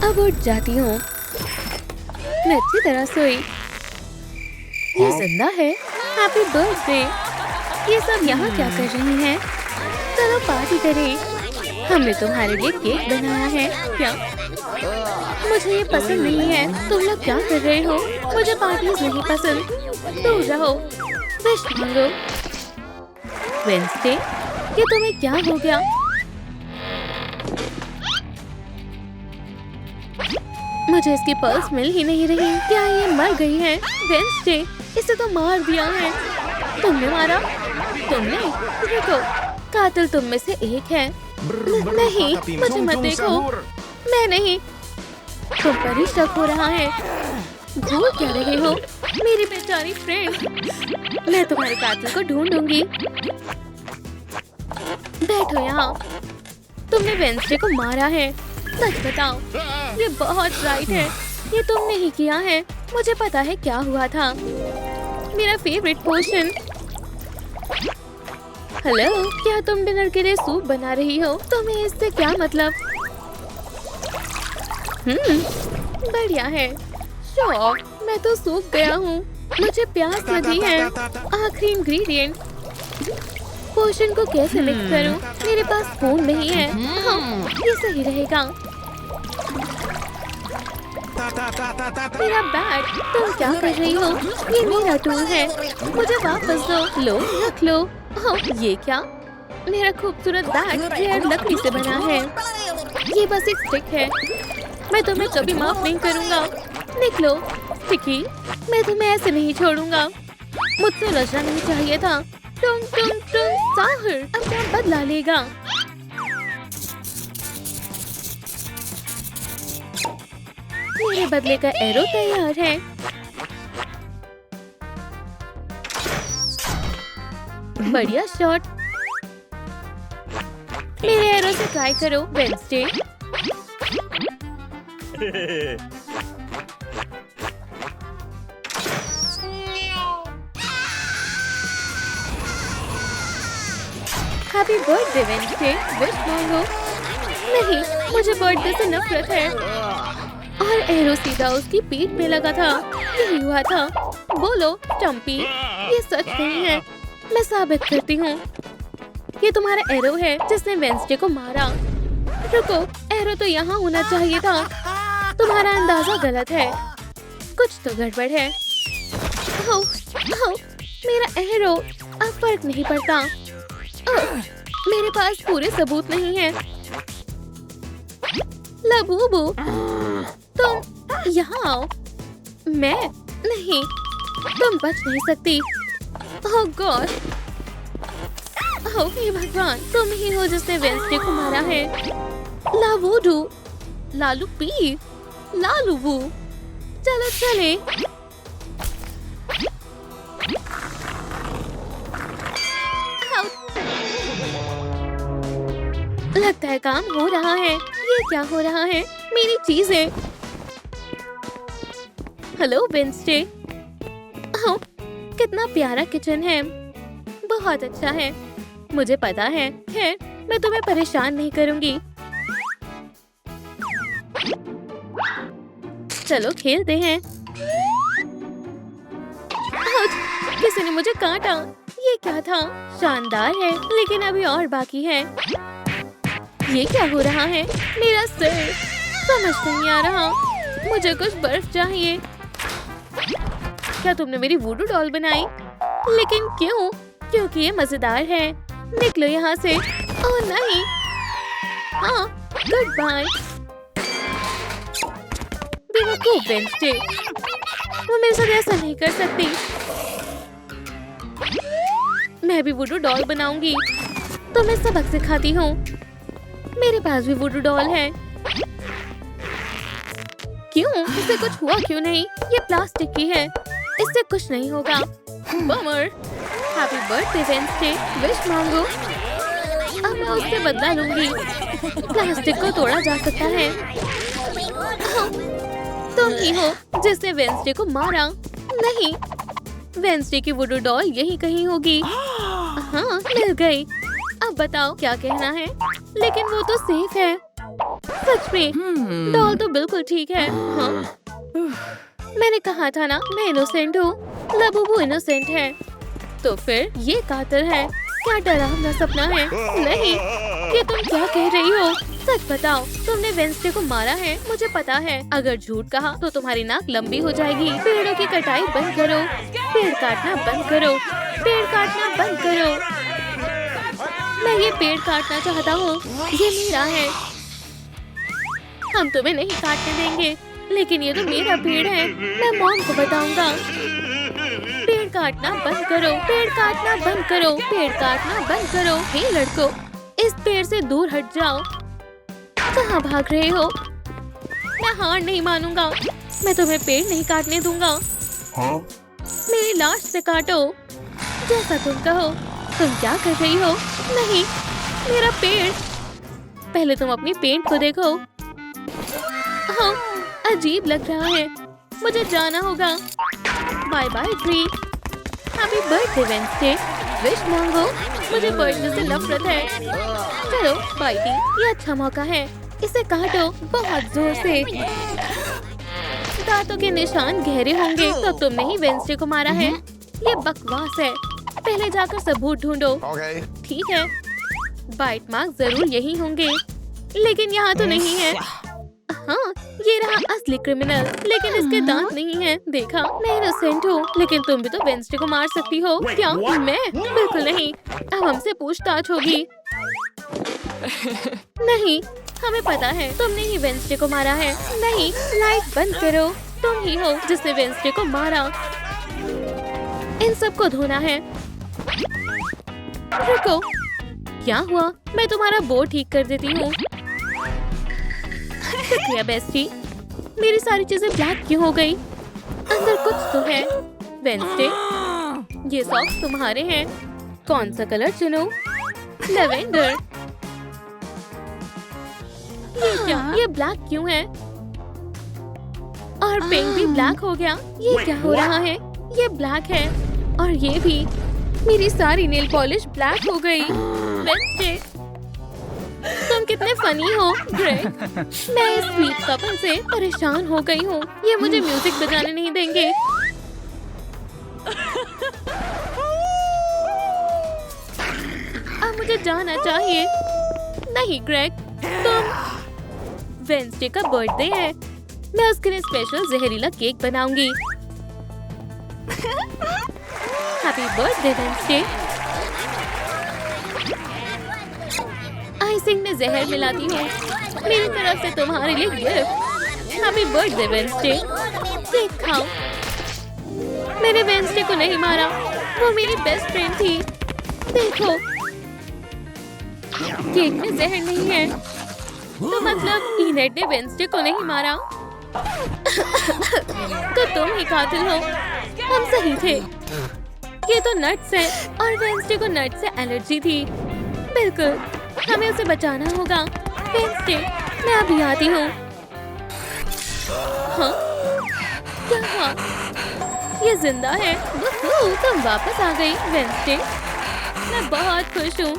अब उठ जाती हूँ। मैं अच्छी तरह सोई। ये जिंदा है। Happy birthday. ये सब यहाँ क्या कर रही हैं? चलो पार्टी करें। हमने तुम्हारे लिए केक बनाया है। क्या? मुझे ये पसंद नहीं है। तुम लोग क्या कर रहे हो? मुझे पार्टीज नहीं पसंद। दूर रहो। विश मांगो। वेंसडे, ये तुम्हें क्या हो गया? मुझे इसकी पल्स मिल ही नहीं रही। क्या ये मर गई है? वेंसडे, इसे तो मार दिया है। तुमने मारा? तुमने? रुको, कातिल तुम में से एक है। नहीं, मुझे मत देखो। मैं नहीं। तुम पर ही शक हो रहा है। घूर क्या रहे हो? मेरी बेचारी फ्रेंड। मैं तुम्हारे कातिल को ढूंढूंगी। बैठो यहाँ। तुमने वेंसडे को मारा है। सच बताओ। ये बहुत राइट है। ये तुमने ही किया है। मुझे पता है क्या हुआ था। मेरा फेवरेट पोर्शन। हेलो, क्या तुम डिनर के लिए सूप बना रही हो? तुम्हें इससे क्या मतलब? बढ़िया है। शॉक, मैं तो सूख गया हूँ। मुझे प्यास लगी है। आखिरी इंग्रेडिएंट। पोशन को कैसे मिक्स करूं? मेरे पास स्पून नहीं है। हाँ, ये सही रहेगा। मेरा बैग। तुम क्या कर रही हो? ये मेरा टूल है। मुझे वापस दो। लो, रख लो। हाँ, ये क्या? मेरा खूबसूरत बैग रेयर लकड़ी से बना है। ये बस एक स्टिक है। मैं तुम्हें कभी माफ नहीं करूँगा। निकलो, स्टिकी। मैं तुम्हें ऐसे नहीं छोड़ूंगा। मुझसे लड़ना नहीं चाहिए था। तुम साहिर अपना बदला लेगा। मेरे बदले का एरो तैयार है। बढ़िया शॉट। मेरे एरो से ट्राई करो, वेंसडे। Happy birthday Wednesday. विश मांगो। नहीं, मुझे बर्थडे से नफरत है। और एरो सीधा उसकी पीठ में लगा था। यही हुआ था। बोलो चंपी, ये सच नहीं है। मैं साबित करती हूँ। ये तुम्हारा एरो है जिसने वेंसडे को मारा। रुको, एरो तो यहाँ होना चाहिए था। तुम्हारा अंदाजा गलत है। कुछ तो गड़बड़ है। ओह, ओह, मेरा एरो। अब फर्क नहीं पड़ता। मेरे पास पूरे सबूत नहीं है। लबूबू, तुम यहाँ आओ। मैं नहीं। तुम बच नहीं सकती। ओह गॉड। ओह हे भगवान, तुम ही हो जिसने वेंसडे को मारा है। लावूडू, लालू पी, लालू वो। चलो चले। लगता है काम हो रहा है। ये क्या हो रहा है? मेरी चीजें। Hello Wednesday. ओह, कितना प्यारा किचन है। बहुत अच्छा है। मुझे पता है। खैर, मैं तुम्हें परेशान नहीं करूंगी। चलो खेलते हैं। किसी ने मुझे काटा। ये क्या था? शानदार है, लेकिन अभी और बाकी है। ये क्या हो रहा है? मेरा सिर। समझ नहीं आ रहा। मुझे कुछ बर्फ चाहिए। क्या तुमने मेरी वुडू डॉल बनाई? लेकिन क्यों? क्योंकि ये मजेदार है। निकलो यहाँ से। ओह नहीं। हाँ, गुड बाय। बेवकूफ वेंसडे, वो मेरे साथ ऐसा नहीं कर सकती। मैं भी वुडू डॉल बनाऊंगी। तो मैं सबक सिखाती हूँ। मेरे पास भी वुडू डॉल है। क्यों? इसे कुछ हुआ क्यों नहीं? ये प्लास्टिक की है। इससे कुछ नहीं होगा। बमर। Happy birthday Wednesday. विश मांगो। अब मैं उससे बदला लूंगी। प्लास्टिक को तोड़ा जा सकता है। तुम ही हो जिसने वेंसडे को मारा। नहीं, वेंसडे की वुडू डॉल यहीं कहीं होगी। हाँ, मिल गई। अब बताओ क्या कहना है। लेकिन वो तो सेफ है। सच में डॉल तो बिल्कुल ठीक है। हाँ मैंने कहा था ना मैं इनोसेंट हूँ। लबूबू इनोसेंट है तो फिर ये कातिल है। क्या डरावना सपना है। नहीं ये तुम क्या कह रही हो। सच बताओ तुमने वेंसडे को मारा है। मुझे पता है अगर झूठ कहा तो तुम्हारी नाक लंबी हो जाएगी। पेड़ों की कटाई बंद करो। पेड़ काटना बंद करो। पेड़ काटना बंद करो। मैं ये पेड़ काटना चाहता हूँ। ये मेरा है। हम तुम्हें नहीं काटने देंगे। लेकिन ये तो मेरा पेड़ है। मैं मॉम को बताऊंगा। पेड़ काटना बंद करो। पेड़ काटना बंद करो। पेड़ काटना बंद करो। हे लड़कों इस पेड़ से दूर हट जाओ। कहाँ भाग रहे हो। मैं हार नहीं मानूंगा। मैं तुम्हें पेड़ नहीं काटने दूंगा। मेरी लाश से काटो जैसा तुम कहो। तुम क्या कर रही हो। नहीं मेरा पेड़। पहले तुम अपनी पेंट को देखो। हाँ अजीब लग रहा है। मुझे जाना होगा। Bye bye tree. Happy birthday Wednesday. विश मांगो। मुझे बर्थडे से नफरत है। चलो बाइटी ये अच्छा मौका है। इसे काटो बहुत जोर से। दांतों के निशान गहरे होंगे तो तुमने ही वेंसडे को मारा है। ये बकवास है। पहले जाकर सबूत ढूंढो। ठीक है बाइट मार्क जरूर यही होंगे। लेकिन यहाँ तो नहीं है। हाँ ये रहा असली क्रिमिनल। लेकिन इसके दांत नहीं हैं। देखा मैं इनोसेंट हूँ। लेकिन तुम भी तो वेंसडे को मार सकती हो। क्या मैं। बिल्कुल नहीं। अब हमसे पूछताछ होगी। नहीं हमें पता है तुमने ही वेंसडे को मारा है। नहीं लाइट बंद करो। तुम ही हो जिसने वेंसडे को मारा। इन सबको धोना है। रुको क्या हुआ। मैं तुम्हारा बोर्ड ठीक कर देती हूँ। शुक्रिया बेस्टी। मेरी सारी चीजें ब्लैक क्यों हो गई। अंदर कुछ तो है। वेंसडे ये सॉक्स तुम्हारे हैं। कौन सा कलर चुनो। लेवेंडर। ये क्या ये ब्लैक क्यों है। और पिंक भी ब्लैक हो गया। ये क्या हो रहा है। ये ब्लैक है और ये भी। मेरी सारी नेल पॉलिश ब्लैक हो गई। वेंसडे तुम कितने फनी हो ग्रेग। मैं इस स्वीट कपल से परेशान हो गई हूँ। ये मुझे म्यूजिक बजाने नहीं देंगे। अब मुझे जाना चाहिए। नहीं ग्रेग तुम। वेंसडे का बर्थडे है। मैं उसके लिए स्पेशल जहरीला केक बनाऊंगी। Happy birthday Wednesday. आइसिंग में जहर मिलाती हूँ। मेरी तरफ से तुम्हारे लिए gift. Happy birthday Wednesday. Cake खाओ। मैंने वेंसडे को नहीं मारा। वो मेरी बेस्ट फ्रेंड थी। देखो केक में जहर नहीं है। तो मतलब इनेट ने वेंसडे को नहीं मारा। तो तुम ही कातिल हो। हम सही थे। ये तो नट्स है और वेंसडे को नट्स से एलर्जी थी। बिल्कुल हमें उसे बचाना होगा। वेंसडे मैं अभी आती हूँ। हाँ क्या हुआ। ये जिंदा है। तुम वापस आ गई वेंसडे। मैं बहुत खुश हूँ।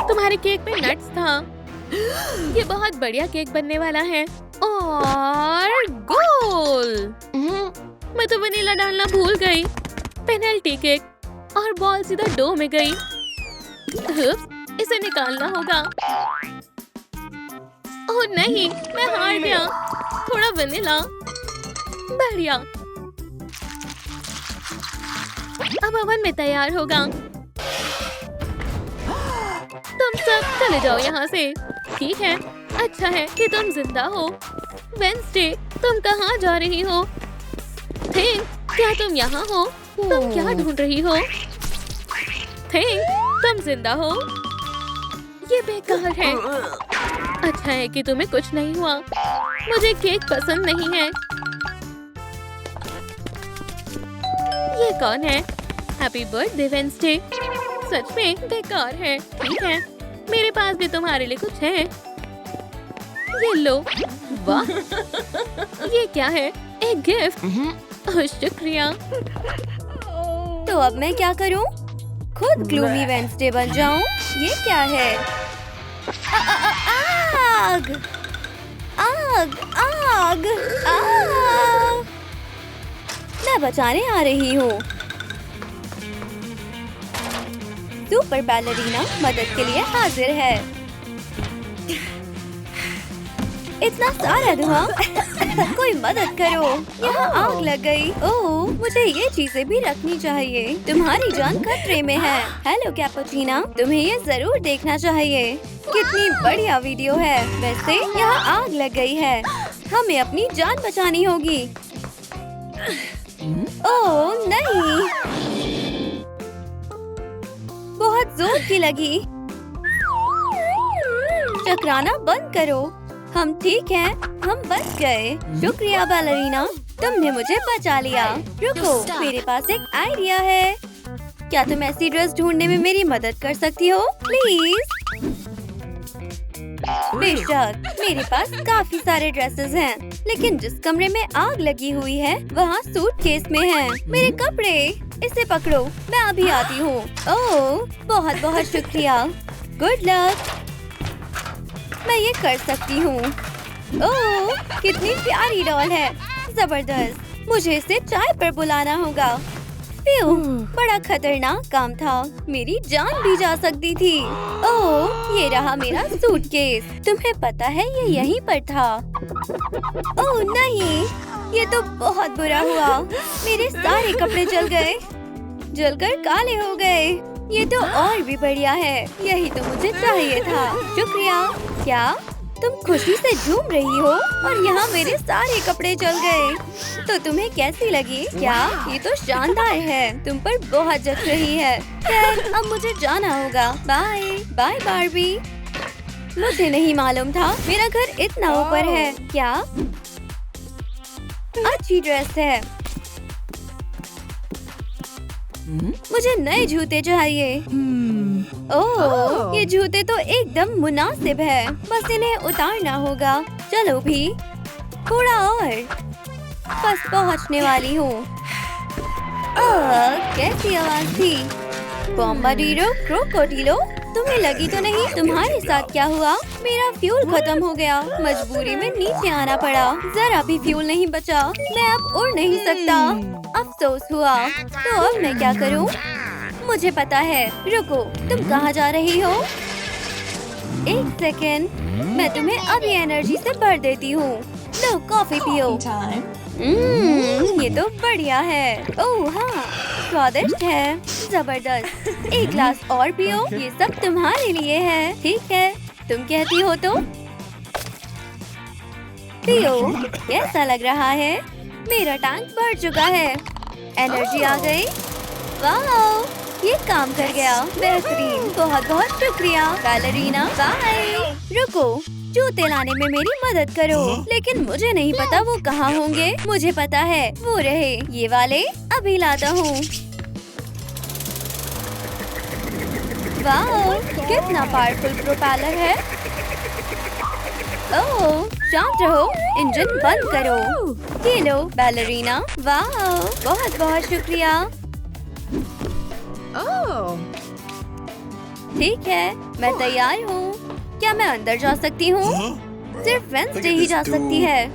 तुम्हारे केक में नट्स था। ये बहुत बढ़िया केक बनने वाला है। और गोल। मैं तो वनीला डालना भूल गई। पेनल्टी केक और बॉल सीधा डो में गई। इसे निकालना होगा। ओह नहीं मैं हार गया। थोड़ा वनीला। बढ़िया। अब ओवन में तैयार होगा। तुम सब चले जाओ यहाँ से। ठीक है अच्छा है कि तुम जिंदा हो। वेंसडे तुम कहाँ जा रही हो। थिंक क्या तुम यहाँ हो। तुम क्या ढूंढ रही हो। थिंक तुम जिंदा हो। ये बेकार है। अच्छा है कि तुम्हें कुछ नहीं हुआ। मुझे केक पसंद नहीं है। ये कौन है। Happy birthday Wednesday. सच में बेकार है। ठीक है मेरे पास भी तुम्हारे लिए कुछ है। ये लो। वाह ये क्या है। एक गिफ्ट। शुक्रिया। तो अब मैं क्या करूं? खुद ग्लूमी वेंसडे बन जाऊं? ये क्या है? आग! आग! आग! आग! मैं बचाने आ रही हूँ। सुपर बैलरीना मदद के लिए हाजिर है। इतना सारा धुआं। कोई मदद करो, यहाँ आग लग गई। ओह, मुझे ये चीजें भी रखनी चाहिए। तुम्हारी जान खतरे में है। हेलो कैपुचिना, तुम्हें ये जरूर देखना चाहिए। कितनी बढ़िया वीडियो है। वैसे यहाँ आग लग गई है, हमें अपनी जान बचानी होगी। ओह नहीं, बहुत जोर की लगी। टकराना बंद करो। हम ठीक हैं, हम बच गए। शुक्रिया बैलरीना, तुमने मुझे बचा लिया। रुको, मेरे पास एक आइडिया है। क्या तुम ऐसी ड्रेस ढूंढने में मेरी मदद कर सकती हो प्लीज? बेशक, मेरे पास काफी सारे ड्रेसेस हैं, लेकिन जिस कमरे में आग लगी हुई है वहाँ सूटकेस में है मेरे कपड़े। इसे पकड़ो, मैं अभी आती हूँ। ओह, बहुत बहुत शुक्रिया। Good luck. मैं ये कर सकती हूँ। ओह, कितनी प्यारी डॉल है। जबरदस्त। मुझे इसे चाय पर बुलाना होगा। प्यू, बड़ा खतरनाक काम था। मेरी जान भी जा सकती थी। ओह, ये रहा मेरा सूटकेस। तुम्हें पता है ये यहीं पर था। ओह नहीं, ये तो बहुत बुरा हुआ। मेरे सारे कपड़े जल गए, जलकर काले हो गए। ये तो और भी बढ़िया है। यही तो मुझे चाहिए था। शुक्रिया। क्या तुम खुशी से झूम रही हो और यहाँ मेरे सारे कपड़े जल गए? तो तुम्हें कैसी लगी? क्या ये तो शानदार है, तुम पर बहुत जच रही है। खैर, अब मुझे जाना होगा। Bye bye Barbie. मुझे नहीं मालूम था मेरा घर इतना ऊपर है। क्या अच्छी ड्रेस है। मुझे नए जूते चाहिए। ओह, ये जूते तो एकदम मुनासिब है। बस इन्हें उतारना होगा। चलो भी, थोड़ा और। बस पहुंचने वाली हूँ। कैसी आवाज थी? बॉम्बाडीरो क्रोकोडीलो, तुम्हें लगी तो नहीं? तुम्हारे साथ क्या हुआ? मेरा फ्यूल खत्म हो गया, मजबूरी में नीचे आना पड़ा। जरा भी फ्यूल नहीं बचा। मैं अब उड़ नहीं सकता। अफसोस हुआ। तो अब मैं क्या करूं? मुझे पता है। रुको, तुम कहाँ जा रही हो? एक सेकेंड, मैं तुम्हें अभी एनर्जी से भर देती हूँ। लो, कॉफी पियो। ये तो बढ़िया है। ओह हाँ, स्वादिष्ट है। जबरदस्त। एक ग्लास और पियो, ये सब तुम्हारे लिए है। ठीक है, तुम कहती हो तो। पियो, कैसा लग रहा है? मेरा टैंक भर चुका है। एनर्जी आ गई। वाह, ये काम कर गया। बेहतरीन, बहुत बहुत शुक्रिया बैलरीना। बाय। रुको, जूते लाने में मेरी मदद करो। लेकिन मुझे नहीं पता वो कहाँ होंगे। मुझे पता है, वो रहे ये वाले। अभी लाता हूँ। वाह, कितना पावरफुल प्रोपेलर है। ओह, शांत रहो, इंजन बंद करो। ये लो बैलरीना। वाह, बहुत बहुत शुक्रिया। ठीक है, मैं तैयार हूँ। क्या मैं अंदर जा सकती हूँ? सिर्फ वेंसडे ही जा सकती है।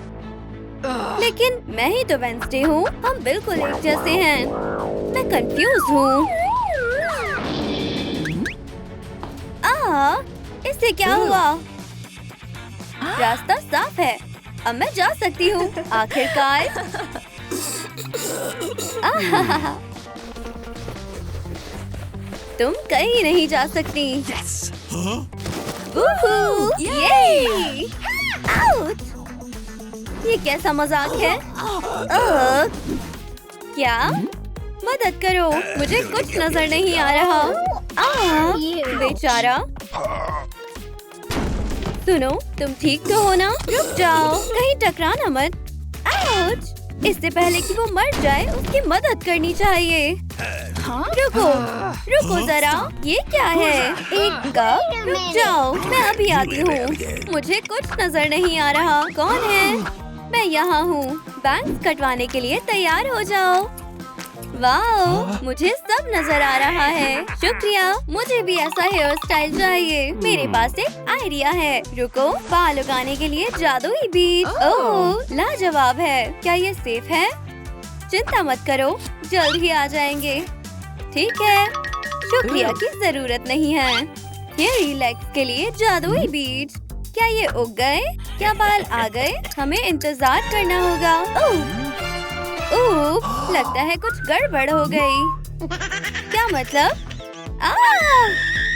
लेकिन मैं ही तो वेंसडे हूँ। हम बिल्कुल एक जैसे हैं। मैं कंफ्यूज हूँ। इससे क्या हुआ? रास्ता साफ है, अब मैं जा सकती हूँ आखिरकार। तुम कहीं नहीं जा सकती। ये आउट! ये कैसा मजाक है? क्या? मदद करो, मुझे कुछ नजर नहीं आ रहा। बेचारा। सुनो, तुम ठीक तो हो ना? रुक जाओ, कहीं टकराना मत। आउच! इससे पहले कि वो मर जाए, उसकी मदद करनी चाहिए। रुको, रुको जरा, ये क्या है? एक कप? रुक जाओ, मैं अभी आती हूँ। मुझे कुछ नजर नहीं आ रहा। कौन है? मैं यहाँ हूँ। बैंक कटवाने के लिए तैयार हो जाओ। वाह, मुझे सब नजर आ रहा है। शुक्रिया, मुझे भी ऐसा हेयर स्टाइल चाहिए। मेरे पास एक आइडिया है। रुको, बाल उगाने के लिए जादुई बीज। ओह, लाजवाब है। क्या ये सेफ है? चिंता मत करो, जल्द ही आ जाएंगे। ठीक है, शुक्रिया की जरूरत नहीं है। हेयर लेग्स के लिए जादुई बीज। क्या ये उग गए? क्या बाल आ गए? हमें इंतजार करना होगा। ओह, लगता है कुछ गड़बड़ हो गई। क्या मतलब?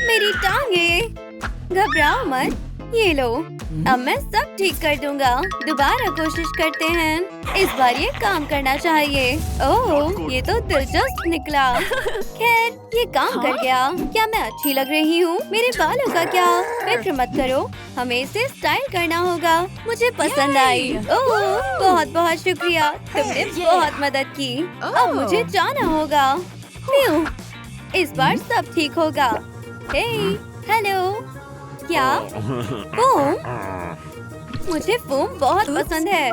मेरी टांगे। घबराओ मत, ये लो। अब मैं सब ठीक कर दूंगा। दोबारा कोशिश करते हैं। इस बार ये काम करना चाहिए। ओह, ये तो दिलचस्प निकला। खैर, ये काम कर गया। क्या मैं अच्छी लग रही हूँ? मेरे बालों का क्या? फिक्र मत करो, हमें इसे स्टाइल करना होगा। मुझे पसंद आई। ओह, बहुत बहुत शुक्रिया, तुमने बहुत मदद की। अब मुझे जाना होगा। म्यू, इस बार सब ठीक होगा। हे, हेलो। क्या फोम? मुझे फोम बहुत पसंद है।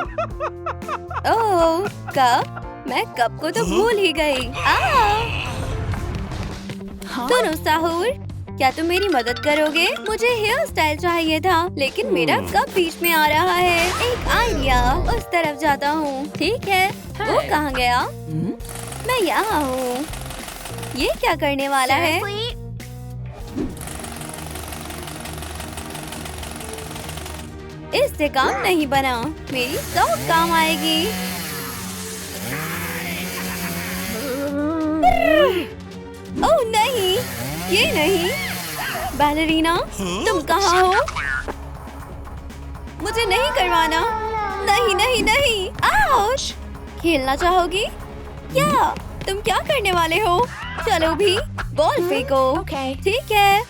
ओह, कप? मैं कप को तो भूल ही गई। सुनो साहूर, क्या तुम मेरी मदद करोगे? मुझे हेयर स्टाइल चाहिए था, लेकिन मेरा कप बीच में आ रहा है। एक आइडिया, उस तरफ जाता हूँ। ठीक है, वो कहाँ गया? मैं यहाँ हूँ। ये क्या करने वाला है? इससे काम नहीं बना। मेरी सौंफ काम आएगी। ओह नहीं, ये नहीं। बैलरीना, तुम कहाँ हो? मुझे नहीं करवाना। नहीं नहीं नहीं। आउच! खेलना चाहोगी? क्या? तुम क्या करने वाले हो? चलो भी, बॉल फेंको। ठीक है।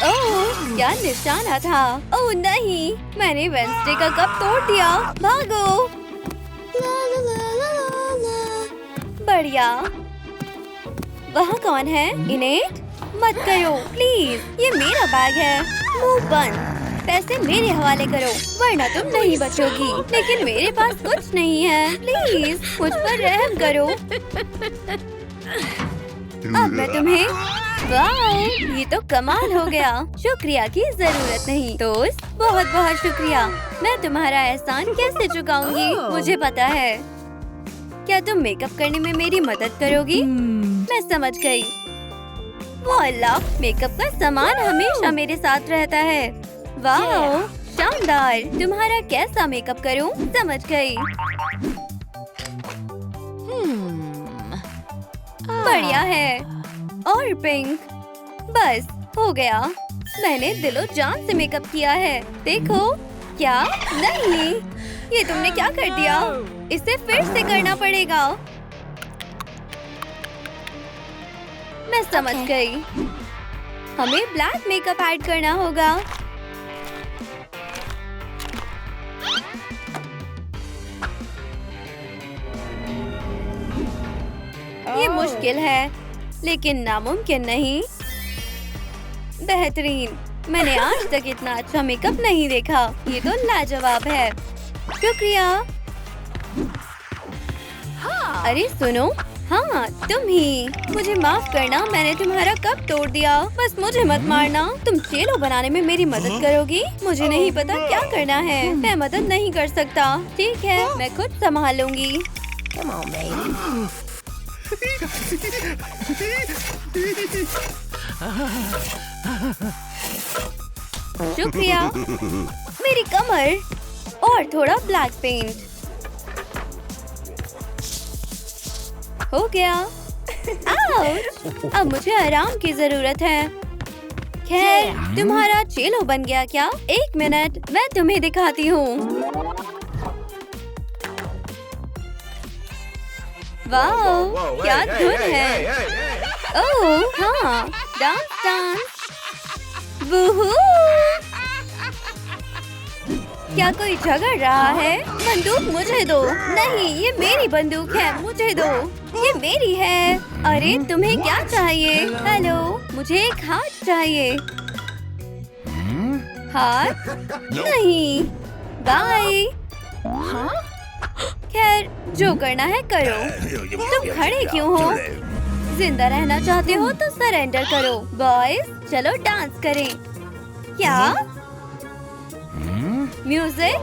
ओह, क्या निशाना था। ओह नहीं, मैंने वेंसडे का कप तोड़ दिया। भागो। बढ़िया। वहाँ कौन है? इनेट, मत करो प्लीज, ये मेरा बैग है। मुंह बंद। पैसे मेरे हवाले करो, वरना तुम नहीं बचोगी। लेकिन मेरे पास कुछ नहीं है। प्लीज मुझ पर रहम करो। अब मैं तुम्हें, वाह, ये तो कमाल हो गया। शुक्रिया की जरूरत नहीं दोस्त, बहुत बहुत शुक्रिया। मैं तुम्हारा एहसान कैसे चुकाऊंगी? मुझे पता है। क्या तुम मेकअप करने में मेरी मदद करोगी? मैं समझ गई। वाह, मेकअप का सामान हमेशा मेरे साथ रहता है। वाह, शानदार। तुम्हारा कैसा मेकअप करूं? समझ गई। बढ़िया है। और पिंक, बस हो गया। मैंने दिलो जान से मेकअप किया है। देखो। क्या? नहीं, ये तुमने क्या कर दिया? इसे फिर से करना पड़ेगा। मैं समझ गई। हमें ब्लैक मेकअप ऐड करना होगा। ये मुश्किल है, लेकिन नामुमकिन नहीं। बेहतरीन। मैंने आज तक इतना अच्छा मेकअप नहीं देखा। ये तो लाजवाब है। शुक्रिया। अरे सुनो, हाँ तुम ही। मुझे माफ करना, मैंने तुम्हारा कप तोड़ दिया। बस मुझे मत मारना। तुम चेलो बनाने में मेरी मदद करोगी? मुझे नहीं पता क्या करना है। मैं मदद नहीं कर सकता। ठीक है, मैं खुद संभाल लूंगी। शुक्रिया। मेरी कमर और थोड़ा ब्लैक पेंट हो गया। आउच! अब मुझे आराम की जरूरत है। खैर, तुम्हारा चेलो बन गया क्या? एक मिनट, मैं तुम्हें दिखाती हूँ। वाह, क्या धुन है। ओह हाँ, डांस डांस। वूहू! क्या कोई झगड़ रहा है? बंदूक मुझे दो। नहीं, ये मेरी बंदूक है, मुझे दो। ये मेरी है। अरे तुम्हें क्या चाहिए? हेलो, मुझे एक हाथ चाहिए। हाथ? नहीं। बाय। खैर जो करना है करो। तुम खड़े क्यों हो? जिंदा रहना चाहते हो तो सरेंडर करो। बॉयज चलो डांस करें। क्या? म्यूजिक